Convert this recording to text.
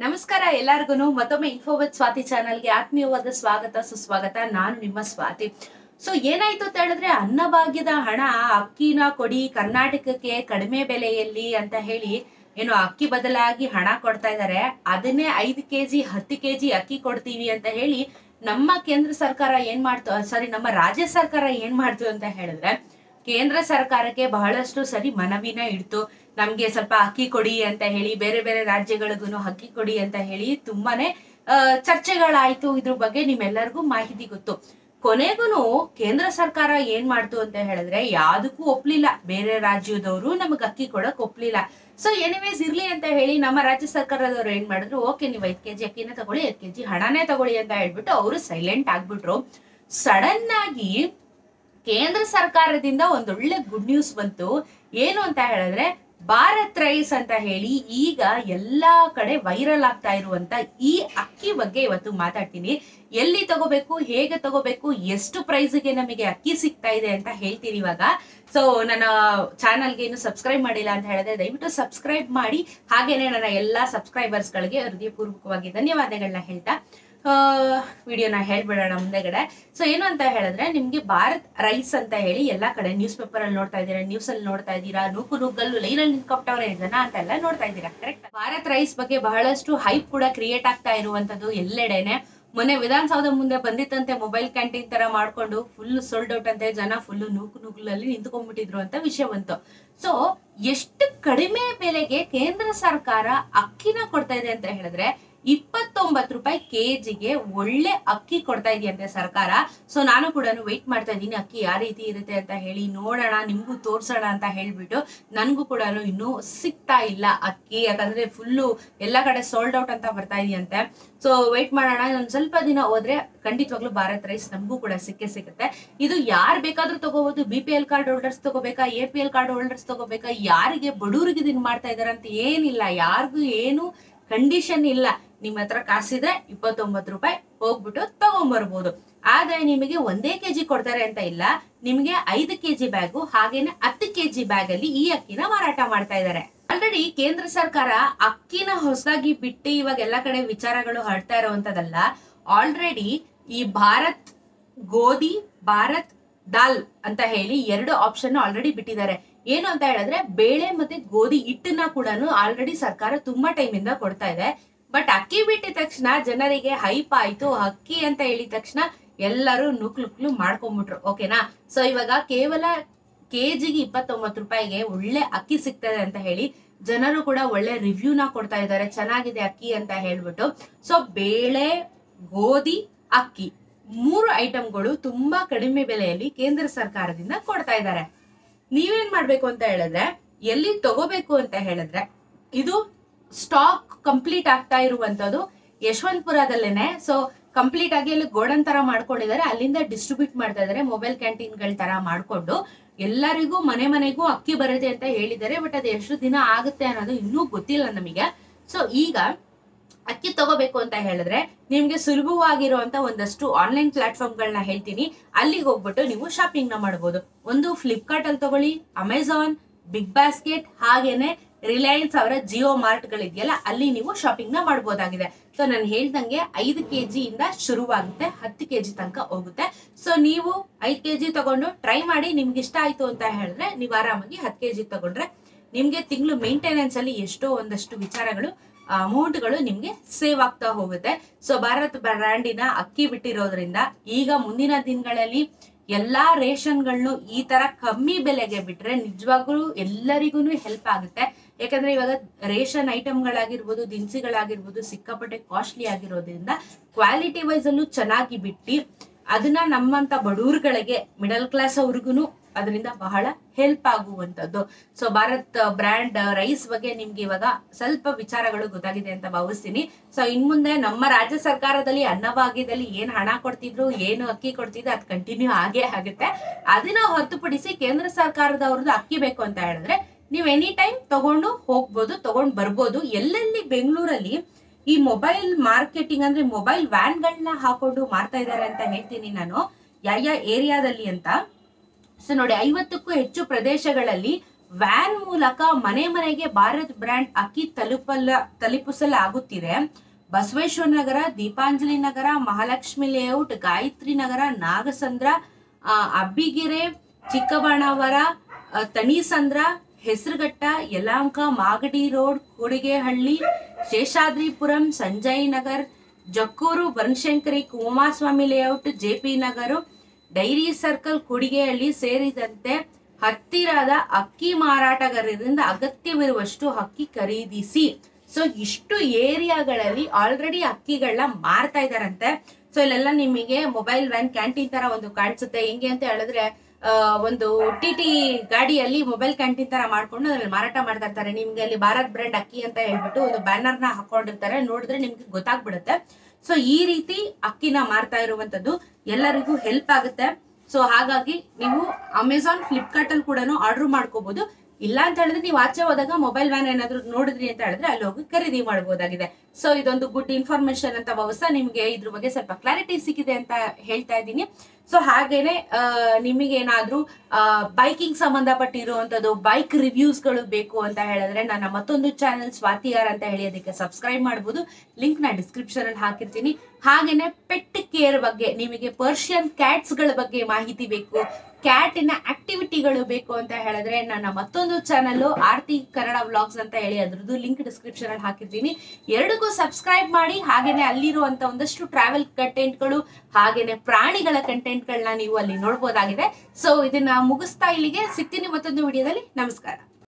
ನಮಸ್ಕಾರ ಎಲ್ಲರಿಗೂ ಮತ್ತೊಮ್ಮೆ ಇನ್ಫೋ ವಿತ್ ಸ್ವಾತಿ ಚಾನಲ್ಗೆ ಆತ್ಮೀಯವಾದ ಸ್ವಾಗತ ಸುಸ್ವಾಗತ. ನಾನು ನಿಮ್ಮ ಸ್ವಾತಿ. ಸೊ ಏನಾಯ್ತು ಅಂತ ಹೇಳಿದ್ರೆ, ಅನ್ನಭಾಗ್ಯದ ಹಣ ಅಕ್ಕಿನ ಕೊಡಿ ಕರ್ನಾಟಕಕ್ಕೆ ಕಡಿಮೆ ಬೆಲೆಯಲ್ಲಿ ಅಂತ ಹೇಳಿ ಏನು ಅಕ್ಕಿ ಬದಲಾಗಿ ಹಣ ಕೊಡ್ತಾ ಇದ್ದಾರೆ. ಅದನ್ನೇ 5 ಕೆಜಿ 10 ಕೆಜಿ ಅಕ್ಕಿ ಕೊಡ್ತೀವಿ ಅಂತ ಹೇಳಿ ನಮ್ಮ ಕೇಂದ್ರ ಸರ್ಕಾರ ಏನ್ ಮಾಡ್ತು, ನಮ್ಮ ರಾಜ್ಯ ಸರ್ಕಾರ ಏನ್ ಮಾಡ್ತು ಅಂತ ಹೇಳಿದ್ರೆ, ಕೇಂದ್ರ ಸರ್ಕಾರಕ್ಕೆ ಬಹಳಷ್ಟು ಸರಿ ಮನವಿನ ಇಡ್ತು. ನಮ್ಗೆ ಸ್ವಲ್ಪ ಅಕ್ಕಿ ಕೊಡಿ ಅಂತ ಹೇಳಿ, ಬೇರೆ ಬೇರೆ ರಾಜ್ಯಗಳಿಗೂ ಅಕ್ಕಿ ಕೊಡಿ ಅಂತ ಹೇಳಿ ತುಂಬಾನೇ ಚರ್ಚೆಗಳಾಯ್ತು. ಇದ್ರ ಬಗ್ಗೆ ನಿಮ್ಮೆಲ್ಲರಿಗೂ ಮಾಹಿತಿ ಗೊತ್ತು. ಕೊನೆಗೂ ಕೇಂದ್ರ ಸರ್ಕಾರ ಏನ್ ಮಾಡ್ತು ಅಂತ ಹೇಳಿದ್ರೆ, ಯಾವ್ದಕ್ಕೂ ಒಪ್ಲಿಲ್ಲ. ಬೇರೆ ರಾಜ್ಯದವರು ನಮಗ್ ಅಕ್ಕಿ ಕೊಡಕ್ ಒಪ್ಲಿಲ್ಲ. ಸೊ ಎನಿವೇಸ್ ಇರ್ಲಿ ಅಂತ ಹೇಳಿ ನಮ್ಮ ರಾಜ್ಯ ಸರ್ಕಾರದವ್ರು ಏನ್ ಮಾಡಿದ್ರು, ಓಕೆ ನೀವು 5 ಕೆಜಿ ಅಕ್ಕಿನ ತಗೊಳ್ಳಿ, 5 ಕೆಜಿ ಹಣನೇ ತಗೊಳ್ಳಿ ಅಂತ ಹೇಳ್ಬಿಟ್ಟು ಅವರು ಸೈಲೆಂಟ್ ಆಗ್ಬಿಟ್ರು. ಸಡನ್ ಆಗಿ ಕೇಂದ್ರ ಸರ್ಕಾರದಿಂದ ಒಂದೊಳ್ಳೆ ಗುಡ್ ನ್ಯೂಸ್ ಬಂತು. ಏನು ಅಂತ ಹೇಳಿದ್ರೆ, ಭಾರತ್ ರೈಸ್ ಅಂತ ಹೇಳಿ ಈಗ ಎಲ್ಲಾ ಕಡೆ ವೈರಲ್ ಆಗ್ತಾ ಇರುವಂತ ಈ ಅಕ್ಕಿ ಬಗ್ಗೆ ಇವತ್ತು ಮಾತಾಡ್ತೀನಿ. ಎಲ್ಲಿ ತಗೋಬೇಕು, ಹೇಗೆ ತಗೋಬೇಕು, ಎಷ್ಟು ಪ್ರೈಸ್ಗೆ ನಮಗೆ ಅಕ್ಕಿ ಸಿಗ್ತಾ ಇದೆ ಅಂತ ಹೇಳ್ತೀನಿ ಇವಾಗ. ಸೊ ನನ್ನ ಚಾನಲ್ಗೆ ಇನ್ನು ಸಬ್ಸ್ಕ್ರೈಬ್ ಮಾಡಿಲ್ಲ ಅಂತ ಹೇಳಿದ್ರೆ ದಯವಿಟ್ಟು ಸಬ್ಸ್ಕ್ರೈಬ್ ಮಾಡಿ. ಹಾಗೇನೆ ನನ್ನ ಎಲ್ಲಾ ಸಬ್ಸ್ಕ್ರೈಬರ್ಸ್ ಗಳಿಗೆ ಹೃದಯಪೂರ್ವಕವಾಗಿ ಧನ್ಯವಾದಗಳನ್ನ ಹೇಳ್ತಾ ವಿಡಿಯೋನ ಹೇಳ್ಬಿಡೋಣ ಮುಂದೆಗಡೆ. ಸೊ ಏನು ಅಂತ ಹೇಳಿದ್ರೆ, ನಿಮ್ಗೆ ಭಾರತ್ ರೈಸ್ ಅಂತ ಹೇಳಿ ಎಲ್ಲಾ ಕಡೆ ನ್ಯೂಸ್ ಪೇಪರ್ ಅಲ್ಲಿ ನೋಡ್ತಾ ಇದ್ದೀರಾ, ನ್ಯೂಸ್ ಅಲ್ಲಿ ನೋಡ್ತಾ ಇದ್ದೀರಾ, ನುಗ್ಗಲ್ಲು ಲೈನಲ್ಲಿ ನಿಂತ್ಕೊಟ್ಟವ್ರೆ ಜನ ಅಂತೆಲ್ಲ ನೋಡ್ತಾ ಇದ್ದೀರಾ. ಕರೆಕ್ಟ್. ಭಾರತ್ ರೈಸ್ ಬಗ್ಗೆ ಬಹಳಷ್ಟು ಹೈಪ್ ಕೂಡ ಕ್ರಿಯೇಟ್ ಆಗ್ತಾ ಇರುವಂತದ್ದು ಎಲ್ಲೆಡೆನೆ. ಮೊನ್ನೆ ವಿಧಾನಸೌಧ ಮುಂದೆ ಬಂದಿತ್ತಂತೆ ಮೊಬೈಲ್ ಕ್ಯಾಂಟೀನ್ ತರ ಮಾಡ್ಕೊಂಡು ಫುಲ್ ಸೋಲ್ಡ್ ಔಟ್ ಅಂತೆ, ಜನ ಫುಲ್ ನುಗ್ಗಲಲ್ಲಿ ನಿಂತ್ಕೊಂಡ್ಬಿಟ್ಟಿದ್ರು ಅಂತ ವಿಷಯ ಬಂತು. ಸೊ ಎಷ್ಟು ಕಡಿಮೆ ಬೆಲೆಗೆ ಕೇಂದ್ರ ಸರ್ಕಾರ ಅಕ್ಕಿನ ಕೊಡ್ತಾ ಇದೆ ಅಂತ ಹೇಳಿದ್ರೆ, 29 ರೂಪಾಯಿ ಕೆಜಿಗೆ ಒಳ್ಳೆ ಅಕ್ಕಿ ಕೊಡ್ತಾ ಇದೆಯಂತೆ ಸರ್ಕಾರ. ಸೊ ನಾನು ಕೂಡ ವೆಯ್ಟ್ ಮಾಡ್ತಾ ಇದ್ದೀನಿ ಅಕ್ಕಿ ಯಾವ ರೀತಿ ಇರುತ್ತೆ ಅಂತ ಹೇಳಿ, ನೋಡೋಣ, ನಿಮ್ಗೂ ತೋರ್ಸೋಣ ಅಂತ ಹೇಳ್ಬಿಟ್ಟು. ನನ್ಗೂ ಕೂಡ ಇನ್ನೂ ಸಿಗ್ತಾ ಇಲ್ಲ ಅಕ್ಕಿ, ಯಾಕಂದ್ರೆ ಫುಲ್ಲು ಎಲ್ಲಾ ಕಡೆ ಸೋಲ್ಡ್ ಔಟ್ ಅಂತ ಬರ್ತಾ ಇದೆಯಂತೆ. ಸೊ ವೆಯ್ಟ್ ಮಾಡೋಣ, ಒಂದ್ ಸ್ವಲ್ಪ ದಿನ ಹೋದ್ರೆ ಖಂಡಿತವಾಗ್ಲೂ ಭಾರತ್ ರೈಸ್ ನಮಗೂ ಕೂಡ ಸಿಗುತ್ತೆ. ಇದು ಯಾರು ಬೇಕಾದ್ರೂ ತಗೋಬಹುದು. BPL ಕಾರ್ಡ್ ಹೋಲ್ಡರ್ಸ್ ತಗೋಬೇಕಾ, APL ಕಾರ್ಡ್ ಹೋಲ್ಡರ್ಸ್ ತಗೋಬೇಕಾ, ಯಾರಿಗೆ ಬಡವರಿಗೆ ಇದನ್ನ ಮಾಡ್ತಾ ಇದಾರೆ ಅಂತ ಏನಿಲ್ಲ, ಯಾರಿಗೂ ಏನು ಕಂಡೀಷನ್ ಇಲ್ಲ. ನಿಮ್ಮ ಹತ್ರ ಕಾಸಿದ್ರೆ 29 ರೂಪಾಯಿ ಹೋಗ್ಬಿಟ್ಟು ತಗೊಂಡ್ಬರ್ಬೋದು. ಆದ್ರೆ ನಿಮಗೆ 1 ಕೆಜಿ ಕೊಡ್ತಾರೆ ಅಂತ ಇಲ್ಲ, ನಿಮಗೆ 5 ಕೆಜಿ ಬ್ಯಾಗು ಹಾಗೇನೆ 10 ಕೆಜಿ ಬ್ಯಾಗ್ ಅಲ್ಲಿ ಈ ಅಕ್ಕಿನ ಮಾರಾಟ ಮಾಡ್ತಾ ಇದ್ದಾರೆ. ಆಲ್ರೆಡಿ ಕೇಂದ್ರ ಸರ್ಕಾರ ಅಕ್ಕಿನ ಹೊಸದಾಗಿ ಬಿಟ್ಟು ಇವಾಗ ಎಲ್ಲಾ ಕಡೆ ವಿಚಾರಗಳು ಹರಡ್ತಾ ಇರುವಂತದಲ್ಲ. ಆಲ್ರೆಡಿ ಈ ಭಾರತ್ ಗೋಧಿ, ಭಾರತ್ ದಾಲ್ ಅಂತ ಹೇಳಿ 2 ಆಪ್ಷನ್ ಆಲ್ರೆಡಿ ಬಿಟ್ಟಿದ್ದಾರೆ. ಏನು ಅಂತ ಹೇಳಿದ್ರೆ, ಬೇಳೆ ಮತ್ತೆ ಗೋಧಿ ಹಿಟ್ಟನ್ನ ಕೂಡ ಆಲ್ರೆಡಿ ಸರ್ಕಾರ ತುಂಬಾ ಟೈಮ್ ಇಂದ ಕೊಡ್ತಾ ಇದೆ. ಬಟ್ ಅಕ್ಕಿ ಬಿಟ್ಟಿದ ತಕ್ಷಣ ಜನರಿಗೆ ಹೈಪ್ ಆಯ್ತು. ಅಕ್ಕಿ ಅಂತ ಹೇಳಿದ ತಕ್ಷಣ ಎಲ್ಲರೂ ನುಕ್ಲು ಮಾಡ್ಕೊಂಡ್ಬಿಟ್ರು. ಓಕೆನಾ. ಸೊ ಇವಾಗ ಕೇವಲ ಕೆಜಿಗೆ 29 ರೂಪಾಯಿಗೆ ಒಳ್ಳೆ ಅಕ್ಕಿ ಸಿಗ್ತದೆ ಅಂತ ಹೇಳಿ ಜನರು ಕೂಡ ಒಳ್ಳೆ ರಿವ್ಯೂನ ಕೊಡ್ತಾ ಇದ್ದಾರೆ, ಚೆನ್ನಾಗಿದೆ ಅಕ್ಕಿ ಅಂತ ಹೇಳ್ಬಿಟ್ಟು. ಸೊ ಬೇಳೆ, ಗೋಧಿ, ಅಕ್ಕಿ 3 ಐಟಮ್ಗಳು ತುಂಬಾ ಕಡಿಮೆ ಬೆಲೆಯಲ್ಲಿ ಕೇಂದ್ರ ಸರ್ಕಾರದಿಂದ ಕೊಡ್ತಾ ಇದ್ದಾರೆ. ನೀವೇನ್ ಮಾಡ್ಬೇಕು ಅಂತ ಹೇಳಿದ್ರೆ, ಎಲ್ಲಿ ತಗೋಬೇಕು ಅಂತ ಹೇಳಿದ್ರೆ, ಇದು ಸ್ಟಾಕ್ ಕಂಪ್ಲೀಟ್ ಆಗ್ತಾ ಇರುವಂತದ್ದು ಯಶವಂತಪುರದಲ್ಲೇನೆ. ಸೊ ಕಂಪ್ಲೀಟ್ ಆಗಿ ಅಲ್ಲಿ ಗೋಡನ್ ತರ ಮಾಡ್ಕೊಂಡಿದ್ದಾರೆ, ಅಲ್ಲಿಂದ ಡಿಸ್ಟ್ರಿಬ್ಯೂಟ್ ಮಾಡ್ತಾ ಇದಾರೆ ಮೊಬೈಲ್ ಕ್ಯಾಂಟೀನ್ ಗಳ ತರ ಮಾಡ್ಕೊಂಡು. ಎಲ್ಲರಿಗೂ ಮನೆಗೂ ಅಕ್ಕಿ ಬರುತ್ತೆ ಅಂತ ಹೇಳಿದ್ದಾರೆ. ಬಟ್ ಅದು ಎಷ್ಟು ದಿನ ಆಗುತ್ತೆ ಅನ್ನೋದು ಇನ್ನೂ ಗೊತ್ತಿಲ್ಲ ನಮಗೆ. ಸೊ ಈಗ ಅಕ್ಕಿ ತಗೋಬೇಕು ಅಂತ ಹೇಳಿದ್ರೆ ನಿಮ್ಗೆ ಸುಲಭವಾಗಿರುವಂತ ಒಂದಷ್ಟು ಆನ್ಲೈನ್ ಪ್ಲಾಟ್ಫಾರ್ಮ್ ಗಳನ್ನ ಹೇಳ್ತೀನಿ. ಅಲ್ಲಿಗೆ ಹೋಗ್ಬಿಟ್ಟು ನೀವು ಶಾಪಿಂಗ್ ನ ಮಾಡಬಹುದು. ಒಂದು ಫ್ಲಿಪ್ಕಾರ್ಟ್ ಅಲ್ಲಿ ತಗೊಳ್ಳಿ, ಅಮೆಝಾನ್, ಬಿಗ್ ಬಾಸ್ಕೆಟ್, ಹಾಗೇನೆ ರಿಲಯನ್ಸ್ ಅವರ ಜಿಯೋ ಮಾರ್ಟ್ ಗಳಿದೆಯಲ್ಲ, ಅಲ್ಲಿ ನೀವು ಶಾಪಿಂಗ್ ನ ಮಾಡಬಹುದಾಗಿದೆ. ಸೊ ನಾನು ಹೇಳ್ದಂಗೆ 5 ಕೆಜಿಯಿಂದ ಶುರುವಾಗುತ್ತೆ, 10 ಕೆಜಿ ತನಕ ಹೋಗುತ್ತೆ. ಸೊ ನೀವು 5 ಕೆಜಿ ತಗೊಂಡು ಟ್ರೈ ಮಾಡಿ. ನಿಮ್ಗೆ ಇಷ್ಟ ಆಯ್ತು ಅಂತ ಹೇಳಿದ್ರೆ ನೀವು ಆರಾಮಾಗಿ 10 ಕೆಜಿ ತಗೊಂಡ್ರೆ ನಿಮ್ಗೆ ತಿಂಗಳು ಮೇಂಟೆನೆನ್ಸ್ ಅಲ್ಲಿ ಎಷ್ಟೋ ಒಂದಷ್ಟು ವಿಚಾರಗಳು, ಅಮೌಂಟ್ಗಳು ನಿಮ್ಗೆ ಸೇವ್ ಆಗ್ತಾ ಹೋಗುತ್ತೆ. ಸೊ ಭಾರತ್ ಬ್ರ್ಯಾಂಡಿನ ಅಕ್ಕಿ ಬಿಟ್ಟಿರೋದ್ರಿಂದ ಈಗ ಮುಂದಿನ ದಿನಗಳಲ್ಲಿ ಎಲ್ಲಾ ರೇಷನ್ಗಳನ್ನು ಈ ತರ ಕಮ್ಮಿ ಬೆಲೆಗೆ ಬಿಟ್ರೆ ನಿಜವಾಗ್ಲೂ ಎಲ್ಲರಿಗೂ ಹೆಲ್ಪ್ ಆಗುತ್ತೆ. ಯಾಕಂದ್ರೆ ಇವಾಗ ರೇಷನ್ ಐಟಮ್ಗಳಾಗಿರ್ಬೋದು, ದಿನಸಿಗಳಾಗಿರ್ಬೋದು ಸಿಕ್ಕಾಪಟ್ಟೆ ಕಾಸ್ಟ್ಲಿ ಆಗಿರೋದ್ರಿಂದ ಕ್ವಾಲಿಟಿ ವೈಸ್ ಅಲ್ಲೂ ಚೆನ್ನಾಗಿ ಬಿಟ್ಟು ಅದನ್ನ ನಮ್ಮಂತ ಬಡವರುಗಳಿಗೆ, ಮಿಡಲ್ ಕ್ಲಾಸ್ ಅವ್ರಿಗೂ ಅದರಿಂದ ಬಹಳ ಹೆಲ್ಪ್ ಆಗುವಂತದ್ದು. ಸೊ ಭಾರತ್ ಬ್ರ್ಯಾಂಡ್ ರೈಸ್ ಬಗ್ಗೆ ನಿಮ್ಗೆ ಇವಾಗ ಸ್ವಲ್ಪ ವಿಚಾರಗಳು ಗೊತ್ತಾಗಿದೆ ಅಂತ ಭಾವಿಸ್ತೀನಿ. ಸೊ ಇನ್ ಮುಂದೆ ನಮ್ಮ ರಾಜ್ಯ ಸರ್ಕಾರದಲ್ಲಿ ಅನ್ನಭಾಗ್ಯದಲ್ಲಿ ಏನ್ ಹಣ ಕೊಡ್ತಿದ್ರು, ಏನು ಅಕ್ಕಿ ಕೊಡ್ತಿದ್ರು, ಅದು ಕಂಟಿನ್ಯೂ ಆಗೇ ಆಗುತ್ತೆ. ಅದನ್ನ ಹೊರತುಪಡಿಸಿ ಕೇಂದ್ರ ಸರ್ಕಾರದವ್ರದ್ದು ಅಕ್ಕಿ ಬೇಕು ಅಂತ ಹೇಳಿದ್ರೆ ನೀವು ಎನಿ ಟೈಮ್ ತಗೊಂಡು ಹೋಗ್ಬೋದು, ತಗೊಂಡ್ ಬರ್ಬೋದು. ಎಲ್ಲೆಲ್ಲಿ ಬೆಂಗಳೂರಲ್ಲಿ ಈ ಮೊಬೈಲ್ ಮಾರ್ಕೆಟಿಂಗ್ ಅಂದ್ರೆ ಮೊಬೈಲ್ ವ್ಯಾನ್ ಗಳನ್ನ ಹಾಕೊಂಡು ಮಾಡ್ತಾ ಇದ್ದಾರೆ ಅಂತ ಹೇಳ್ತೀನಿ ನಾನು, ಯಾವ ಏರಿಯಾದಲ್ಲಿ ಅಂತ. ಸೊ ನೋಡಿ, 50ಕ್ಕೂ ಹೆಚ್ಚು ಪ್ರದೇಶಗಳಲ್ಲಿ ವ್ಯಾನ್ ಮೂಲಕ ಮನೆ ಮನೆಗೆ ಭಾರತ್ ಬ್ರ್ಯಾಂಡ್ ಅಕ್ಕಿ ತಲುಪಿಸಲಾಗುತ್ತಿದೆ. Basaveshwara Nagara, Deepanjali Nagara, Mahalakshmi layout, Gayatri Nagara, Nagasandra, Abbigere, Chikkabanavara, Tanisandra, Hesaraghatta, Yelahanka, Magadi road, Kudigehalli, Seshadripuram, Sanjay Nagar, Jakkur, Banashankari, Kumaraswamy layout, JP Nagara, dairy circle, Kudigehalli ಸೇರಿದಂತೆ ಹತ್ತಿರದ ಅಕ್ಕಿ ಮಾರಾಟಗಾರರಿಂದ ಅಗತ್ಯವಿರುವಷ್ಟು ಅಕ್ಕಿ ಖರೀದಿಸಿ. ಸೊ ಇಷ್ಟು ಏರಿಯಾಗಳಲ್ಲಿ ಆಲ್ರೆಡಿ ಅಕ್ಕಿಗಳನ್ನ ಮಾರ್ತಾ ಇದಾರಂತೆ. ಸೊ ಇಲ್ಲೆಲ್ಲ ನಿಮಗೆ ಮೊಬೈಲ್ ವ್ಯಾನ್ ಕ್ಯಾಂಟೀನ್ ತರ ಒಂದು ಕಾಣಿಸುತ್ತೆ. ಹೆಂಗೆ ಅಂತ ಹೇಳಿದ್ರೆ ಒಂದು ಟಿ ಗಾಡಿಯಲ್ಲಿ ಮೊಬೈಲ್ ಕ್ಯಾಂಟೀನ್ ತರ ಮಾಡ್ಕೊಂಡು ಅದ್ರಲ್ಲಿ ಮಾರಾಟ ಮಾಡ್ತಾ ಇರ್ತಾರೆ. ನಿಮ್ಗೆ ಅಲ್ಲಿ ಭಾರತ್ ಬ್ರ್ಯಾಂಡ್ ಅಕ್ಕಿ ಅಂತ ಹೇಳ್ಬಿಟ್ಟು ಒಂದು ಬ್ಯಾನರ್ ನ ಹಾಕೊಂಡಿರ್ತಾರೆ, ನೋಡಿದ್ರೆ ನಿಮ್ಗೆ ಗೊತ್ತಾಗ್ಬಿಡುತ್ತೆ. ಸೊ ಈ ರೀತಿ ಅಕ್ಕಿನ ಮಾರ್ತಾ ಇರುವಂತದ್ದು ಎಲ್ಲರಿಗೂ ಹೆಲ್ಪ್ ಆಗುತ್ತೆ. ಸೊ ಹಾಗಾಗಿ ನೀವು ಅಮೆಝಾನ್, ಫ್ಲಿಪ್ಕಾರ್ಟ್ ಅಲ್ಲಿ ಕೂಡ ಆರ್ಡರ್ ಮಾಡ್ಕೋಬಹುದು. ಇಲ್ಲ ಅಂತ ಹೇಳಿದ್ರೆ ನೀವು ಆಚೆ ಹೋದಾಗ ಮೊಬೈಲ್ ವ್ಯಾನ್ ಏನಾದ್ರು ನೋಡಿದ್ರಿ ಅಂತ ಹೇಳಿದ್ರೆ ಅಲ್ಲಿ ಹೋಗಿ ಖರೀದಿ ಮಾಡಬಹುದಾಗಿದೆ. ಸೊ ಇದೊಂದು ಗುಡ್ ಇನ್ಫಾರ್ಮೇಶನ್ ಅಂತ ಭಾವಿಸ್ತಾ ನಿಮ್ಗೆ ಇದ್ರ ಬಗ್ಗೆ ಸ್ವಲ್ಪ ಕ್ಲಾರಿಟಿ ಸಿಕ್ಕಿದೆ ಅಂತ ಹೇಳ್ತಾ ಇದ್ದೀನಿ. ಸೊ ಹಾಗೇನೆ ನಿಮಗೆ ಏನಾದ್ರೂ ಬೈಕಿಂಗ್ ಸಂಬಂಧಪಟ್ಟಿರುವಂತದ್ದು ಬೈಕ್ ರಿವ್ಯೂಸ್ ಗಳು ಬೇಕು ಅಂತ ಹೇಳಿದ್ರೆ ನನ್ನ ಮತ್ತೊಂದು ಚಾನೆಲ್ ಸ್ವಾತಿ ಆರ್ ಅಂತ ಹೇಳಿ ಅದಕ್ಕೆ ಸಬ್ಸ್ಕ್ರೈಬ್ ಮಾಡಬಹುದು. ಲಿಂಕ್ ನ ಡಿಸ್ಕ್ರಿಪ್ಷನ್ ಅಲ್ಲಿ ಹಾಕಿರ್ತೀನಿ. ಹಾಗೇನೆ ಪೆಟ್ ಕೇರ್ ಬಗ್ಗೆ, ನಿಮಗೆ ಪರ್ಷಿಯನ್ ಕ್ಯಾಟ್ಸ್ ಗಳ ಬಗ್ಗೆ ಮಾಹಿತಿ ಬೇಕು, ಕ್ಯಾಟಿನ ಆಕ್ಟಿವಿಟಿಗಳು ಬೇಕು ಅಂತ ಹೇಳಿದ್ರೆ ನನ್ನ ಮತ್ತೊಂದು ಚಾನಲ್ ಆರ್ತಿ ಕನ್ನಡ ವ್ಲಾಗ್ಸ್ ಅಂತ ಹೇಳಿ ಅದ್ರದ್ದು ಲಿಂಕ್ ಡಿಸ್ಕ್ರಿಪ್ಷನ್ ಅಲ್ಲಿ ಹಾಕಿರ್ತೀನಿ. ಎರಡಕ್ಕೂ ಸಬ್ಸ್ಕ್ರೈಬ್ ಮಾಡಿ. ಹಾಗೇನೆ ಅಲ್ಲಿರುವಂತ ಒಂದಷ್ಟು ಟ್ರಾವೆಲ್ ಕಂಟೆಂಟ್ಗಳು ಹಾಗೇನೆ ಪ್ರಾಣಿಗಳ ಕಂಟೆಂಟ್ಗಳನ್ನ ನೀವು ಅಲ್ಲಿ ನೋಡ್ಬೋದಾಗಿದೆ. ಸೊ ಇದನ್ನ ಮುಗಿಸ್ತಾ ಇಲ್ಲಿಗೆ ಸಿಗ್ತೀನಿ ಮತ್ತೊಂದು ವಿಡಿಯೋದಲ್ಲಿ. ನಮಸ್ಕಾರ.